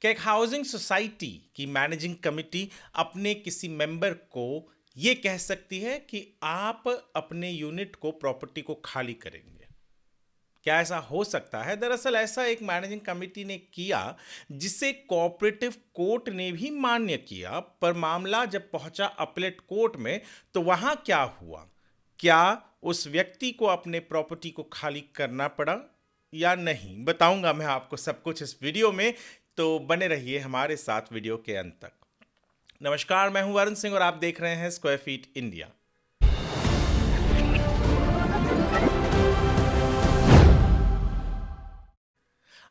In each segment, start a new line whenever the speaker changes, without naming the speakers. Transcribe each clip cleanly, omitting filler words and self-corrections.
कि एक housing society की मैनेजिंग कमिटी अपने किसी मेंबर को ये कह सकती है कि आप अपने यूनिट को प्रॉपर्टी को खाली करेंगे। क्या ऐसा हो सकता है? दरअसल ऐसा एक मैनेजिंग कमेटी ने किया जिसे कोऑपरेटिव कोर्ट ने भी मान्य किया, पर मामला जब पहुंचा अपीलेट कोर्ट में तो वहां क्या हुआ? क्या उस व्यक्ति को अपने प्रॉपर्टी को खाली करना पड़ा या नहीं? बताऊंगा मैं आपको सब कुछ इस वीडियो में, तो बने रहिए हमारे साथ वीडियो के अंत तक। नमस्कार, मैं हूं वरुण सिंह और आप देख रहे हैं स्क्वायर फीट इंडिया।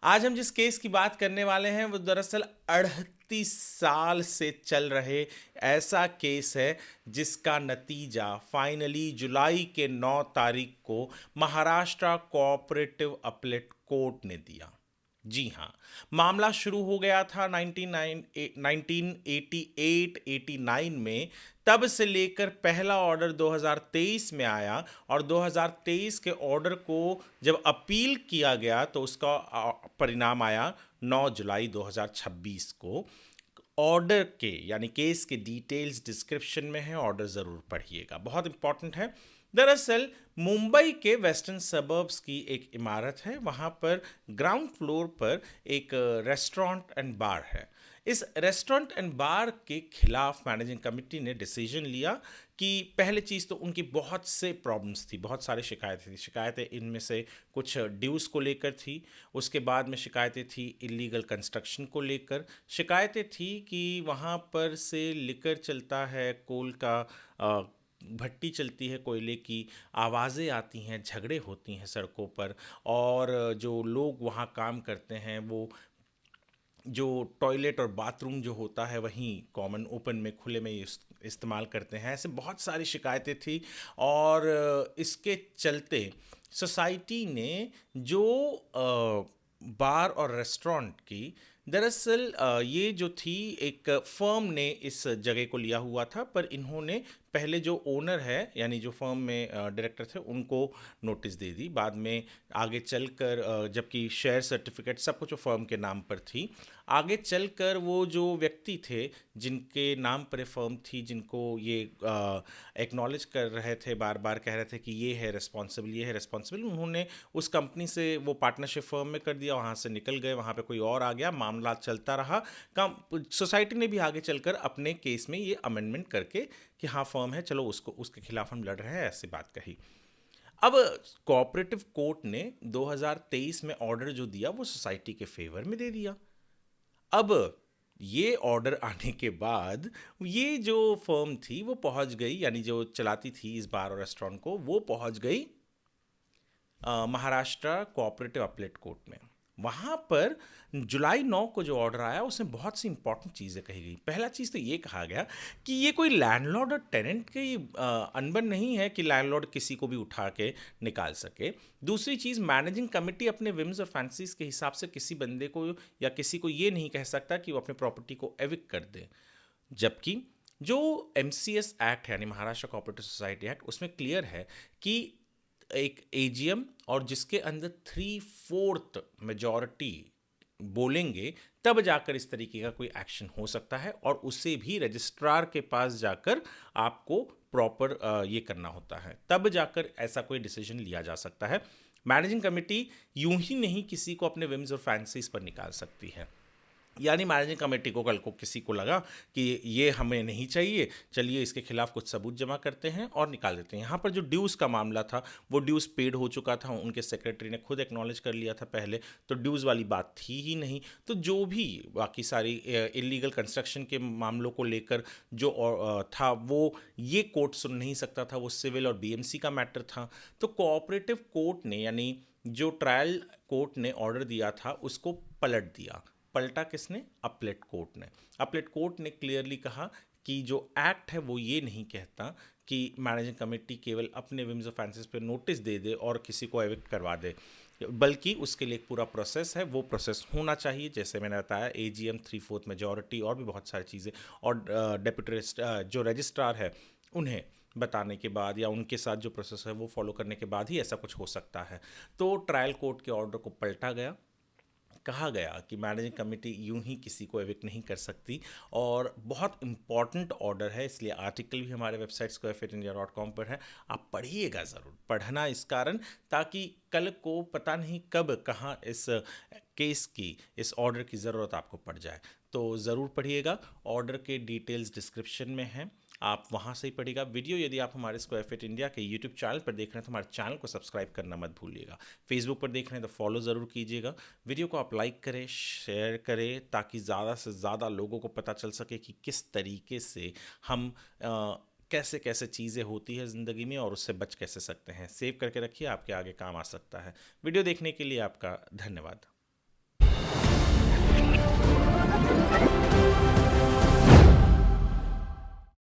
आज हम जिस केस की बात करने वाले हैं वो दरअसल 38 साल से चल रहे ऐसा केस है जिसका नतीजा फाइनली जुलाई के 9 तारीख को महाराष्ट्र कोऑपरेटिव अपीलेट कोर्ट ने दिया। जी हाँ, मामला शुरू हो गया था 1988-89 में। तब से लेकर पहला ऑर्डर 2023 में आया और 2023 के ऑर्डर को जब अपील किया गया तो उसका परिणाम आया 9 जुलाई 2026 को। ऑर्डर के यानी केस के डिटेल्स डिस्क्रिप्शन में है, ऑर्डर ज़रूर पढ़िएगा, बहुत इंपॉर्टेंट है। दरअसल मुंबई के वेस्टर्न सबर्ब्स की एक इमारत है, वहाँ पर ग्राउंड फ्लोर पर एक रेस्टोरेंट एंड बार है। इस रेस्टोरेंट एंड बार के खिलाफ मैनेजिंग कमेटी ने डिसीजन लिया कि पहले चीज़ तो उनकी बहुत से प्रॉब्लम्स थी, बहुत सारी शिकायतें थी। शिकायतें इनमें से कुछ ड्यूज़ को लेकर थी, उसके बाद में शिकायतें थी इलीगल कंस्ट्रक्शन को लेकर, शिकायतें थी कि वहाँ पर से लिकर चलता है, कोल का भट्टी चलती है कोयले की, आवाज़ें आती हैं, झगड़े होती हैं सड़कों पर, और जो लोग वहाँ काम करते हैं वो जो टॉयलेट और बाथरूम जो होता है वहीं कॉमन ओपन में खुले में इस्तेमाल करते हैं। ऐसे बहुत सारी शिकायतें थी और इसके चलते सोसाइटी ने जो बार और रेस्टोरेंट की, दरअसल ये जो थी एक फर्म ने इस जगह को लिया हुआ था, पर इन्होंने पहले जो ओनर है यानी जो फर्म में डायरेक्टर थे उनको नोटिस दे दी। बाद में आगे चलकर जबकि शेयर सर्टिफिकेट सब कुछ फर्म के नाम पर थी, आगे चलकर वो जो व्यक्ति थे जिनके नाम पर फर्म थी, जिनको ये एक्नॉलेज कर रहे थे, बार बार कह रहे थे कि ये है रिस्पॉन्सिबल, ये है रिस्पॉन्सिबल, उन्होंने उस कंपनी से वो पार्टनरशिप फर्म में कर दिया, वहाँ से निकल गए, वहाँ पे कोई और आ गया, मामला चलता रहा। सोसाइटी ने भी आगे चलकर अपने केस में ये अमेंडमेंट करके कि हाँ फर्म है, चलो उसको उसके खिलाफ हम लड़ रहे हैं, ऐसी बात कही। अब कोऑपरेटिव कोर्ट ने 2023 में ऑर्डर जो दिया वो सोसाइटी के फेवर में दे दिया। अब ये ऑर्डर आने के बाद ये जो फर्म थी वो पहुंच गई, यानी जो चलाती थी इस बार और रेस्टोरेंट को, वो पहुंच गई महाराष्ट्र कोऑपरेटिव अपीलेट कोर्ट में। वहाँ पर जुलाई 9 को जो ऑर्डर आया उसमें बहुत सी इंपॉर्टेंट चीज़ें कही गई। पहला चीज़ तो ये कहा गया कि ये कोई लैंडलॉर्ड और टेनेंट की अनबन नहीं है कि लैंडलॉर्ड किसी को भी उठा के निकाल सके। दूसरी चीज़, मैनेजिंग कमेटी अपने विम्स और फैंसीज के हिसाब से किसी बंदे को या किसी को ये नहीं कह सकता कि वो अपने प्रॉपर्टी को एविक्ट कर दे। जबकि जो MCS एक्ट है यानी महाराष्ट्र कोऑपरेटिव सोसाइटी एक्ट, उसमें क्लियर है कि एक AGM और जिसके अंदर 3/4 मेजॉरिटी बोलेंगे तब जाकर इस तरीके का कोई एक्शन हो सकता है, और उसे भी रजिस्ट्रार के पास जाकर आपको प्रॉपर ये करना होता है, तब जाकर ऐसा कोई डिसीजन लिया जा सकता है। मैनेजिंग कमेटी यूं ही नहीं किसी को अपने विम्स और फैंसीज पर निकाल सकती है। यानी मैनेजिंग कमेटी को कल को किसी को लगा कि ये हमें नहीं चाहिए, चलिए इसके खिलाफ कुछ सबूत जमा करते हैं और निकाल देते हैं। यहाँ पर जो ड्यूज़ का मामला था वो ड्यूज़ पेड हो चुका था, उनके सेक्रेटरी ने खुद एक्नॉलेज कर लिया था पहले, तो ड्यूज़ वाली बात थी ही नहीं। तो जो भी बाकी सारी इलीगल कंस्ट्रक्शन के मामलों को लेकर जो था वो ये कोर्ट सुन नहीं सकता था, वो सिविल और BMC का मैटर था। तो कोऑपरेटिव कोर्ट ने यानी जो ट्रायल कोर्ट ने ऑर्डर दिया था उसको पलट दिया। पलटा किसने? अपीलेट कोर्ट ने। अपीलेट कोर्ट ने क्लियरली कहा कि जो एक्ट है वो ये नहीं कहता कि मैनेजिंग कमेटी केवल अपने विम्स और फैंसीज पे नोटिस दे दे और किसी को एविक्ट करवा दे, बल्कि उसके लिए एक पूरा प्रोसेस है, वो प्रोसेस होना चाहिए। जैसे मैंने बताया, AGM 3/4 मेजॉरिटी और भी बहुत सारी चीज़ें, और डेप्यूटी जो रजिस्ट्रार है उन्हें बताने के बाद या उनके साथ जो प्रोसेस है वो फॉलो करने के बाद ही ऐसा कुछ हो सकता है। तो ट्रायल कोर्ट के ऑर्डर को पलटा गया। कहा गया कि मैनेजिंग कमेटी यूं ही किसी को एविक्ट नहीं कर सकती, और बहुत इम्पॉर्टेंट ऑर्डर है, इसलिए आर्टिकल भी हमारे वेबसाइट squarefeetindia.com पर है। आप पढ़िएगा ज़रूर, पढ़ना इस कारण ताकि कल को पता नहीं कब कहाँ इस केस की, इस ऑर्डर की ज़रूरत आपको पड़ जाए। तो ज़रूर पढ़िएगा, ऑर्डर के डिटेल्स डिस्क्रिप्शन में हैं, आप वहाँ से ही पढ़िएगा। वीडियो यदि आप हमारे स्क्वायर फिट इंडिया के यूट्यूब चैनल पर देख रहे हैं तो हमारे चैनल को सब्सक्राइब करना मत भूलिएगा। फेसबुक पर देख रहे हैं तो फॉलो ज़रूर कीजिएगा। वीडियो को आप लाइक करें, शेयर करें, ताकि ज़्यादा से ज़्यादा लोगों को पता चल सके कि किस तरीके से हम कैसे कैसे चीज़ें होती है ज़िंदगी में और उससे बच कैसे सकते हैं। सेव करके रखिए, आपके आगे काम आ सकता है। वीडियो देखने के लिए आपका धन्यवाद।